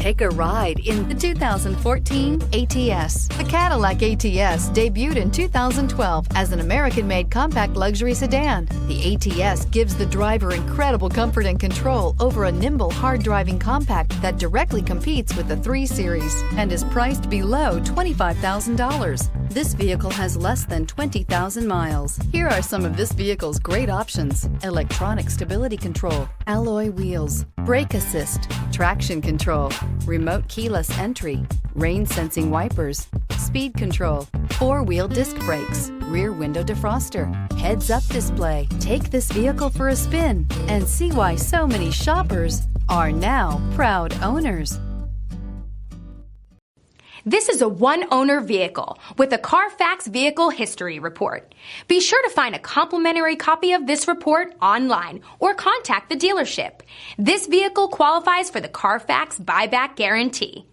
Take a ride in the 2014 ATS. The Cadillac ATS debuted in 2012 as an American-made compact luxury sedan. The ATS gives the driver incredible comfort and control over a nimble, hard-driving compact that directly competes with the 3 Series and is priced below $25,000. This vehicle has less than 20,000 miles. Here are some of this vehicle's great options: electronic stability control, alloy wheels, brake assist, traction control, remote keyless entry, rain sensing wipers, speed control, 4-wheel disc brakes, rear window defroster, heads-up display. Take this vehicle for a spin and see why so many shoppers are now proud owners. This is a one-owner vehicle with a CARFAX Vehicle History Report. Be sure to find a complimentary copy of this report online or contact the dealership. This vehicle qualifies for the CARFAX Buyback Guarantee.